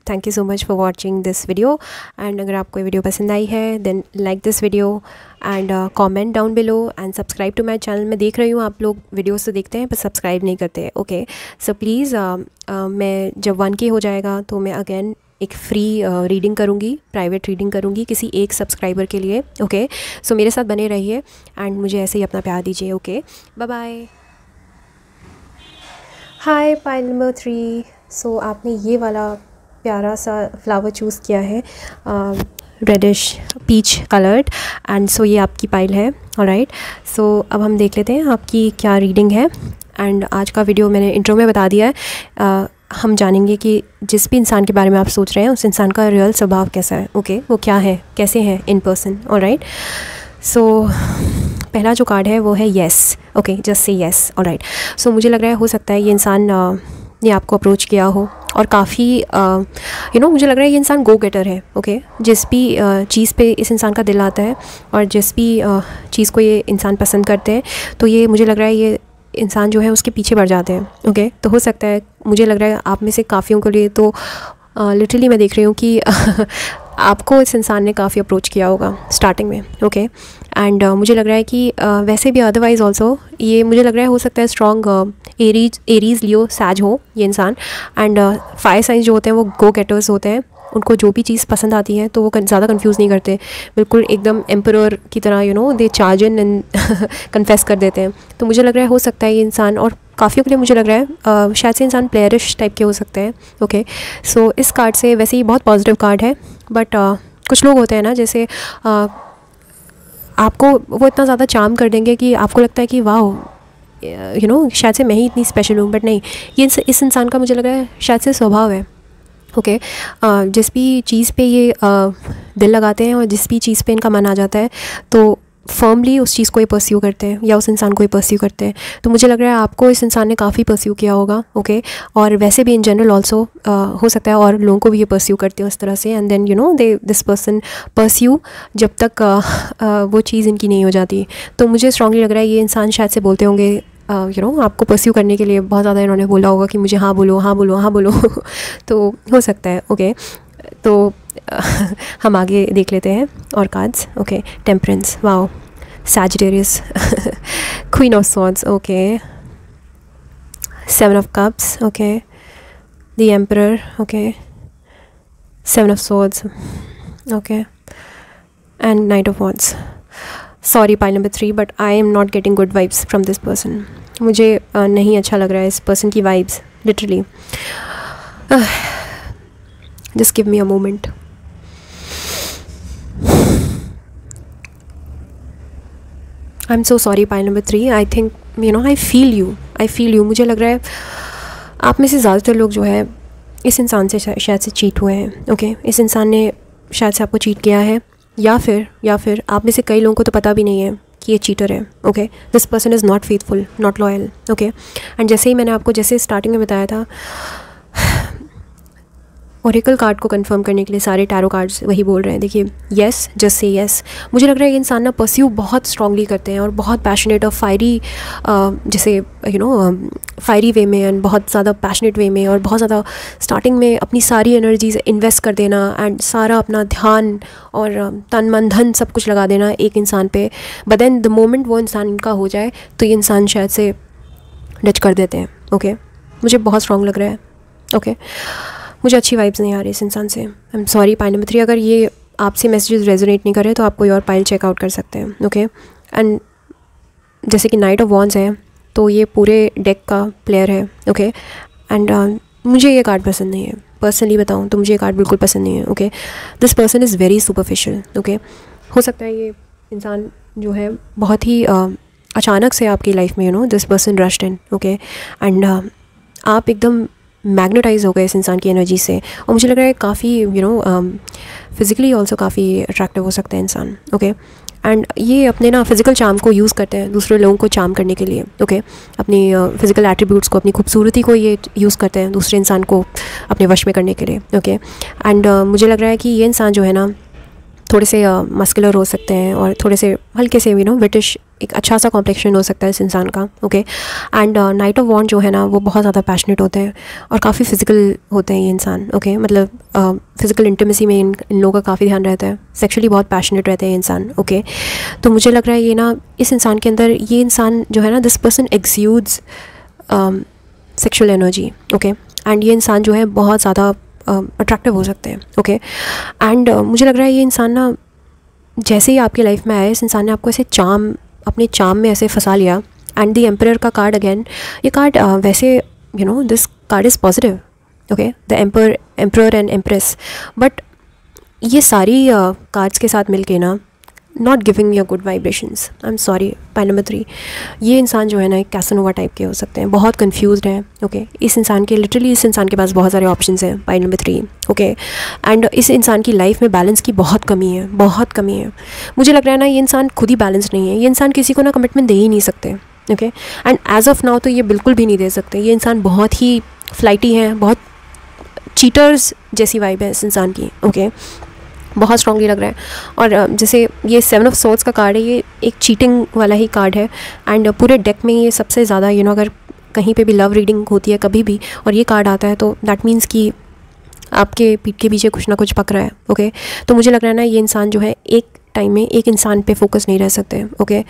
thank you so much for watching this video. And अगर आपको ये वीडियो पसंद आई है then like this video and comment down below and subscribe to my channel. मैं देख रही हूँ आप लोग वीडियोस तो देखते हैं पर सब्सक्राइब नहीं करते, ओके। सो प्लीज़ मैं जब 1K हो जाएगा तो मैं अगेन एक फ्री रीडिंग करूँगी, प्राइवेट रीडिंग करूँगी किसी एक सब्सक्राइबर के लिए, ओके। सो मेरे साथ बने रहिए एंड मुझे ऐसे ही अपना प्यार दीजिए, okay. Bye bye. Hi pile number 3। So आपने ये वाला प्यारा सा फ्लावर चूज़ किया है। Reddish peach coloured, and so ये आपकी पाइल है। ऑलराइट, सो अब हम देख लेते हैं आपकी क्या रीडिंग है। एंड आज का वीडियो मैंने इंट्रो में बता दिया है। हम जानेंगे कि जिस भी इंसान के बारे में आप सोच रहे हैं उस इंसान का रियल स्वभाव कैसा है। ओके, वो क्या है, कैसे है इन पर्सन। ऑलराइट, सो पहला जो कार्ड है वो है yes. Okay, just say yes. Alright, so मुझे लग रहा है हो सकता है ये इंसान ने आपको अप्रोच किया हो और काफ़ी मुझे लग रहा है ये इंसान गो गेटर है। ओके, जिस भी चीज़ पे इस इंसान का दिल आता है और जिस भी चीज़ को ये इंसान पसंद करते हैं, तो ये मुझे लग रहा है ये इंसान जो है उसके पीछे बढ़ जाते हैं। ओके, तो हो सकता है, मुझे लग रहा है आप में से काफ़ियों के लिए तो लिटरली मैं देख रही हूँ कि आपको इस इंसान ने काफ़ी अप्रोच किया होगा स्टार्टिंग में। ओके, एंड मुझे लग रहा है कि वैसे भी अदरवाइज़ ऑल्सो ये मुझे लग रहा है हो सकता है स्ट्रॉन्ग एरीज़ लियो सैज हो ये इंसान। एंड फायर साइंस जो होते हैं वो गो गेटर्स होते हैं, उनको जो भी चीज़ पसंद आती है तो वो ज़्यादा कंफ्यूज नहीं करते, बिल्कुल एकदम एम्परर की तरह they charge in and confess कर देते हैं। तो मुझे लग रहा है हो सकता है ये इंसान, और काफ़ियों के लिए मुझे लग रहा है शायद से इंसान प्लेयरिश टाइप के हो सकते हैं। ओके, सो इस कार्ड से वैसे ही बहुत पॉजिटिव कार्ड है, बट कुछ लोग होते हैं ना जैसे आपको वो इतना ज़्यादा चार्म कर देंगे कि आपको लगता है कि वाह शायद से मैं ही इतनी स्पेशल हूँ, बट नहीं, ये इस इंसान का मुझे लग रहा है शायद से स्वभाव है। ओके, जिस भी चीज़ पे ये दिल लगाते हैं और जिस भी चीज़ पे इनका मन आ जाता है तो फर्मली उस चीज़ को ही परस्यू करते हैं या उस इंसान को ही परस्यू करते हैं। तो मुझे लग रहा है आपको इस इंसान ने काफ़ी परस्यू किया होगा। ओके, और वैसे भी इन जनरल ऑल्सो हो सकता है और लोगों को भी ये परस्यू करते हो इस तरह से, and then they this person pursue जब तक वो चीज़ इनकी नहीं हो जाती। तो मुझे स्ट्रांगली लग रहा है ये इंसान शायद से बोलते होंगे आपको परस्यू करने के लिए बहुत ज़्यादा इन्होंने बोला होगा कि मुझे हाँ बोलो, हाँ बोलो, हाँ बोलो तो हो सकता है। ओके, तो हम आगे देख लेते हैं और cards. Okay, temperance, wow, Sagittarius, queen of swords, okay, seven of cups, okay, the emperor, okay, seven of swords, okay, and knight of wands. Sorry pile number 3, but I am not getting good vibes from this person. मुझे नहीं अच्छा लग रहा है इस person की vibes, literally. Just give me a moment. I am so sorry pile number 3, I think I feel you. मुझे लग रहा है आप में से ज़्यादातर लोग जो है इस इंसान से शायद से चीट हुए हैं। ओके, इस इंसान ने शायद से आपको चीट किया है, या फिर आप में से कई लोगों को तो पता भी नहीं है कि ये चीटर है। Okay, this person is not faithful, not loyal. Okay, and जैसे ही मैंने आपको जैसे स्टार्टिंग में बताया था, ओरेकल कार्ड को कंफर्म करने के लिए सारे टैरो कार्ड्स वही बोल रहे हैं। देखिए, येस, जस्ट से येस। मुझे लग रहा है ये इंसान ना परस्यू बहुत स्ट्रांगली करते हैं और बहुत पैशनेट और फायरी, जैसे फायरी वे में एंड बहुत ज़्यादा पैशनेट वे में, और बहुत ज़्यादा स्टार्टिंग में अपनी सारी एनर्जीज इन्वेस्ट कर देना एंड सारा अपना ध्यान और तन मन धन सब कुछ लगा देना एक इंसान पे। बट देन द मोमेंट वो इंसान इनका हो जाए तो ये इंसान शायद से डच कर देते हैं। ओके, मुझे बहुत स्ट्रांग लग रहा है। ओके, मुझे अच्छी वाइब्स नहीं आ रही इस इंसान से। I am sorry pile number 3, अगर ये आपसे मैसेजेस रेजोनेट नहीं करे तो आप कोई और पाइल चेकआउट कर सकते हैं। ओके, एंड जैसे कि नाइट ऑफ वॉन्ड्स है तो ये पूरे डेक का प्लेयर है। ओके, एंड मुझे ये कार्ड पसंद नहीं है, पर्सनली बताऊँ तो मुझे ये कार्ड बिल्कुल पसंद नहीं है। Okay, this person is very superficial. Okay, हो सकता है ये इंसान जो है बहुत ही अचानक से आपकी लाइफ में this person rushed in. Okay, and आप एकदम मैग्नेटाइज हो गए इस इंसान की एनर्जी से, और मुझे लग रहा है काफ़ी फिज़िकली ऑल्सो काफ़ी अट्रैक्टिव हो सकता है इंसान। ओके, एंड ये अपने ना फिज़िकल चार्म को यूज़ करते हैं दूसरे लोगों को चार्म करने के लिए। ओके, अपनी फिज़िकल एट्रीब्यूट्स को, अपनी खूबसूरती को ये यूज़ करते हैं दूसरे इंसान को अपने वश में करने के लिए। ओके, एंड मुझे लग रहा है कि ये इंसान जो है ना थोड़े से मस्कुलर हो सकते हैं और थोड़े से हल्के से ब्रिटिश, एक अच्छा सा कॉम्प्लेक्शन हो सकता है इस इंसान का। ओके, एंड नाइट ऑफ वॉन्ड जो है ना वो बहुत ज़्यादा पैशनेट होते हैं और काफ़ी फ़िज़िकल होते हैं ये इंसान। ओके, मतलब फ़िज़िकल इंटीमेसी में इन लोगों का काफ़ी ध्यान रहता है, सेक्शुअली बहुत पैशनेट रहते हैं इंसान। ओके, तो मुझे लग रहा है ये ना इस इंसान के अंदर, ये इंसान जो है ना, this person exudes sexual energy. Okay, and ये इंसान जो है बहुत ज़्यादा अट्रैक्टिव हो सकते हैं। ओके, एंड मुझे लग रहा है ये इंसान ना जैसे ही आपकी लाइफ में आया, इस इंसान ने आपको ऐसे अपने चार्म में ऐसे फंसा लिया। एंड द एम्परर का कार्ड अगेन, ये कार्ड वैसे this card is positive. Okay, the emperor and empress, but ये सारी कार्ड्स के साथ मिलके ना not giving you good vibrations. I am sorry. Point number 3, ये इंसान जो है ना एक कैसनोवा टाइप के हो सकते हैं, बहुत कंफ्यूज्ड हैं। ओके, इस इंसान के लिटरली इस इंसान के पास बहुत सारे ऑप्शंस हैं। पॉइंट नंबर 3, ओके, एंड इस इंसान की लाइफ में बैलेंस की बहुत कमी है, बहुत कमी है। मुझे लग रहा है ना ये इंसान खुद ही बैलेंस नहीं है। ये इंसान किसी को ना कमिटमेंट दे ही नहीं सकते। Okay, and as of now तो ये बिल्कुल भी नहीं दे सकते। ये इंसान बहुत ही फ्लाइटी है, बहुत चीटर्स जैसी वाइब है इस इंसान की। ओके, बहुत स्ट्रांगली लग रहा है। और जैसे ये 7 ऑफ सोर्ड्स का कार्ड है, ये एक चीटिंग वाला ही कार्ड है। एंड पूरे डेक में ये सबसे ज़्यादा अगर कहीं पे भी लव रीडिंग होती है कभी भी और ये कार्ड आता है तो दैट मीन्स कि आपके पीठ के पीछे कुछ ना कुछ पक रहा है। ओके, तो मुझे लग रहा है ना ये इंसान जो है एक टाइम में एक इंसान पे फोकस नहीं रह सकते। Okay,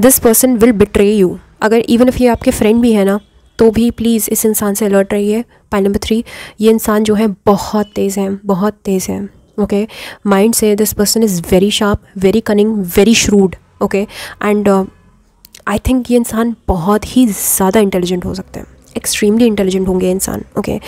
this person will betray you. अगर इवन इफ़ ये आपके फ्रेंड भी है ना तो भी प्लीज़ इस इंसान से अलर्ट रहिए। पॉइंट नंबर 3, ये इंसान जो है बहुत तेज़ है, बहुत तेज़ है। ओके, माइंड से this person is very sharp, very cunning, very shrewd. Okay, and I think ये इंसान बहुत ही ज़्यादा इंटेलिजेंट हो सकते हैं, एक्सट्रीमली इंटेलिजेंट होंगे इंसान। ओके,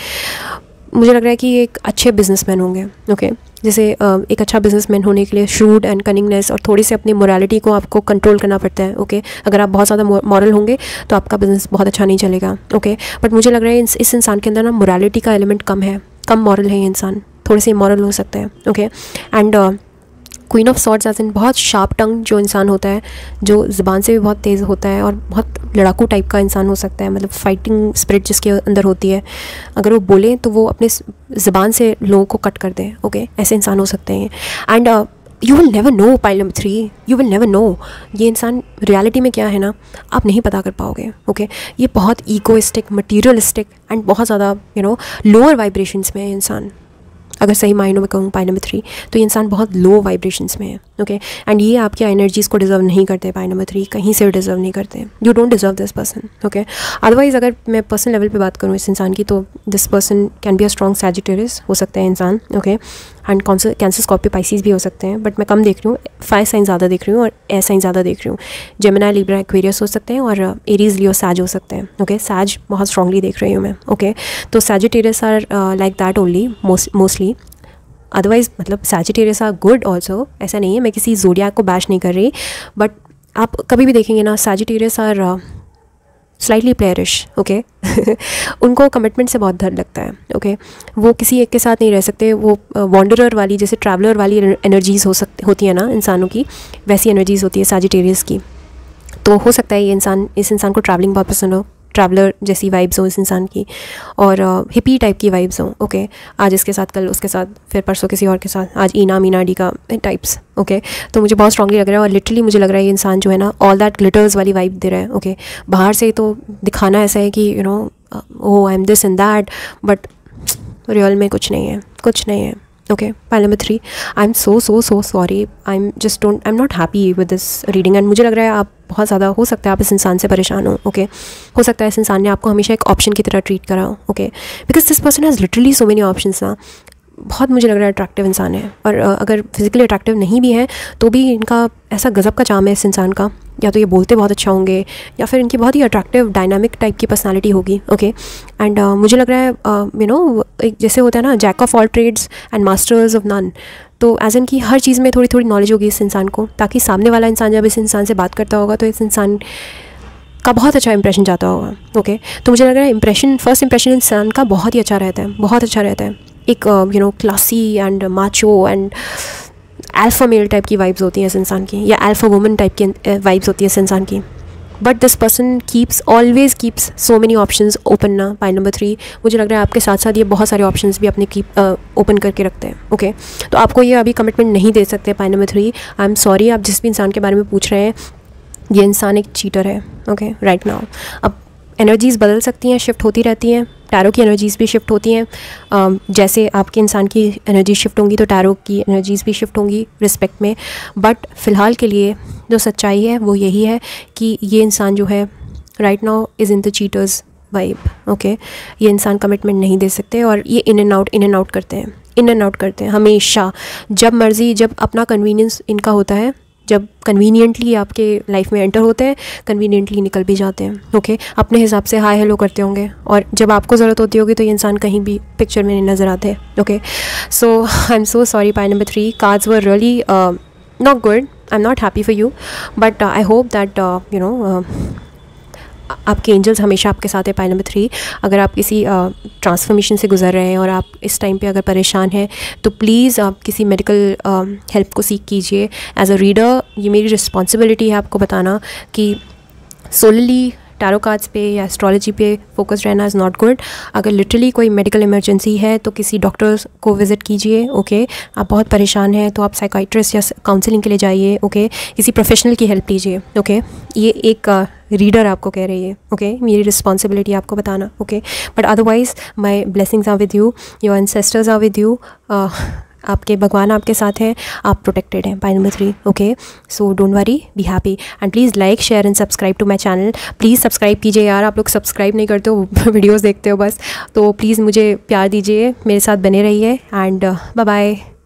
मुझे लग रहा है कि ये एक अच्छे बिजनेसमैन होंगे। ओके, जैसे एक अच्छा बिजनेसमैन होने के लिए श्रूड एंड कनिंगनेस और थोड़ी सी अपनी मोरालिटी को आपको कंट्रोल करना पड़ता है। ओके, अगर आप बहुत ज़्यादा मॉरल होंगे तो आपका बिजनेस बहुत अच्छा नहीं चलेगा। ओके, बट मुझे लग रहा है इस इंसान के अंदर ना मोरालिटी का एलिमेंट कम है, कम मॉरल है ये इंसान, थोड़े से इमोरल हो सकते हैं। Okay, and queen of swords as in बहुत शार्प टंग जो इंसान होता है, जो ज़बान से भी बहुत तेज़ होता है और बहुत लड़ाकू टाइप का इंसान हो सकता है, मतलब फाइटिंग स्पिरिट जिसके अंदर होती है। अगर वो बोले तो वो अपने ज़बान से लोगों को कट कर दे। ओके, ऐसे इंसान हो सकते हैं। And you will never know. Point number 3, you will never know ये इंसान रियलिटी में क्या है ना आप नहीं पता कर पाओगे। ओके, ये बहुत ईगोइस्टिक, मटीरियलिस्टिक एंड बहुत ज़्यादा लोअर वाइब्रेशंस में है इंसान। अगर सही मायनों में कहूँ पॉइंट नंबर 3 तो ये इंसान बहुत लो वाइब्रेशंस में है। ओके, एंड ये आपकी एनर्जीज़ को डिज़र्व नहीं करते। पॉइंट नंबर 3 कहीं से डिज़र्व नहीं करते। You don't deserve this person. Okay, otherwise अगर मैं पर्सनल लेवल पे बात करूँ इस इंसान की तो this person can be a strong Sagittarius हो सकता है इंसान। Okay, and cancer, Scorpio, Pisces भी हो सकते हैं, बट मैं कम देख रही हूँ। फायर साइन ज़्यादा देख रही हूँ और एयर साइन ज़्यादा देख रही हूँ। जेमिनी, लिब्रा, एक्वेरियस हो सकते हैं और एरीज, लियो, सैज हो सकते हैं। ओके, सैज बहुत स्ट्रांगली देख रही हूँ मैं। ओके, तो Sagittarius are like that only mostly. Otherwise मतलब सैजिटेरियस आर गुड ऑल्सो, ऐसा नहीं है, मैं किसी जोडियाक को बैश नहीं कर रही, बट आप कभी भी देखेंगे ना सैजिटेरियस आर स्लाइटली प्लेयरिश। ओके, उनको कमिटमेंट से बहुत डर लगता है। ओके, वो किसी एक के साथ नहीं रह सकते। वो वॉन्डरर वाली, जैसे ट्रैवलर वाली एनर्जीज़ होती है ना इंसानों की, वैसी एनर्जीज़ होती है सैजिटेरियस की। तो हो सकता है ये इस इंसान को ट्रैवलिंग बहुत पसंद हो, ट्रैवलर जैसी वाइब्स हों इस इंसान की, और हिपी टाइप की वाइब्स हों। ओके, आज इसके साथ, कल उसके साथ, फिर परसों किसी और के साथ, आज ईना मीना डी का टाइप्स। ओके, तो मुझे बहुत स्ट्रांगली लग रहा है और लिटरली मुझे लग रहा है ये इंसान जो है ना ऑल दैट ग्लिटर्स वाली वाइब दे रहा है। ओके, बाहर से तो दिखाना ऐसा है कि oh I am this and that, but real में कुछ नहीं है, कुछ नहीं है। Okay, point number 3, I am so sorry, I am not happy with this reading. And मुझे लग रहा है आप बहुत ज़्यादा, हो सकता है आप इस इंसान से परेशान हो। ओके, हो सकता है इस इंसान ने आपको हमेशा एक ऑप्शन की तरह ट्रीट करा हो। Okay, because this person has literally so many options ना। बहुत मुझे लग रहा है अट्रैक्टिव इंसान है, और अगर फिजिकली अट्रैक्टिव नहीं भी है तो भी इनका ऐसा गज़ब का चार्म है इस इंसान का, या तो ये बोलते बहुत अच्छा होंगे या फिर इनकी बहुत ही अट्रैक्टिव डायनामिक टाइप की पर्सनालिटी होगी। ओके, एंड मुझे लग रहा है एक जैसे होता है ना jack of all trades and masters of none, तो एज इन की हर चीज़ में थोड़ी थोड़ी नॉलेज होगी इस इंसान को, ताकि सामने वाला इंसान जब इस इंसान से बात करता होगा तो इस इंसान का बहुत अच्छा इंप्रेशन जाता होगा। ओके, तो मुझे लग रहा है फर्स्ट इंप्रेशन इंसान का बहुत ही अच्छा रहता है, बहुत अच्छा रहता है। एक classy and macho and alpha male type की वाइब्स होती हैं इस इंसान की, या अल्फा वुमन टाइप की वाइब्स होती है इस इंसान की। But this person always keeps so many options open ना। पॉइंट नंबर 3, मुझे लग रहा है आपके साथ साथ ये बहुत सारे ऑप्शंस भी अपने ओपन करके रखते हैं। ओके, तो आपको ये अभी कमिटमेंट नहीं दे सकते। Point number 3, I am sorry, आप जिस भी इंसान के बारे में पूछ रहे हैं ये इंसान एक चीटर है। ओके, राइट नाउ अब एनर्जीज़ बदल सकती हैं, शिफ्ट होती रहती हैं, टैरो की एनर्जीज़ भी शिफ्ट होती हैं। जैसे आपके इंसान की एनर्जी शिफ्ट होंगी तो टैरो की एनर्जीज़ भी शिफ्ट होंगी रिस्पेक्ट में। बट फ़िलहाल के लिए जो सच्चाई है वो यही है कि ये इंसान जो है right now is in the cheaters vibe. Okay, ये इंसान कमिटमेंट नहीं दे सकते और ये इन एंड आउट करते हैं हमेशा, जब मर्ज़ी, जब अपना कन्वीनियंस इनका होता है जब कन्वीनियंटली आपके लाइफ में एंटर होते हैं, कन्वीनियंटली निकल भी जाते हैं। ओके, अपने हिसाब से हाय हेलो करते होंगे, और जब आपको ज़रूरत होती होगी तो ये इंसान कहीं भी पिक्चर में नहीं नज़र आते। Okay, so I am so sorry pi number 3, cards were really not good, I am not happy for you, but I hope that you know आपके एंजल्स हमेशा आपके साथ है। पाई नंबर 3, अगर आप किसी ट्रांसफॉर्मेशन से गुजर रहे हैं और आप इस टाइम पे अगर परेशान हैं तो प्लीज़ आप किसी मेडिकल हेल्प को सीख कीजिए। एज अ रीडर ये मेरी रिस्पॉन्सिबिलिटी है आपको बताना कि सोलली टैरो कार्ड्स पे या एस्ट्रोलॉजी पे फोकस रहना इज़ नॉट गुड। अगर लिटरली कोई मेडिकल इमरजेंसी है तो किसी डॉक्टर को विज़िट कीजिए। ओके, आप बहुत परेशान हैं तो आप साइकाइट्रिस्ट या काउंसलिंग के लिए जाइए। ओके, किसी प्रोफेशनल की हेल्प लीजिए। ओके, ये एक रीडर आपको कह रही है। ओके, मेरी रिस्पॉन्सिबिलिटी आपको बताना। Okay, but otherwise my blessings are with you, your ancestors are with you, आपके भगवान आपके साथ हैं, आप प्रोटेक्टेड हैं। Pile number 3, okay, so don't worry, be happy and please like share and subscribe to my channel. Please subscribe कीजिए यार, आप लोग सब्सक्राइब नहीं करते हो, वीडियोज़ देखते हो बस, तो प्लीज़ मुझे प्यार दीजिए, मेरे साथ बने रहिए एंड बाय बाय।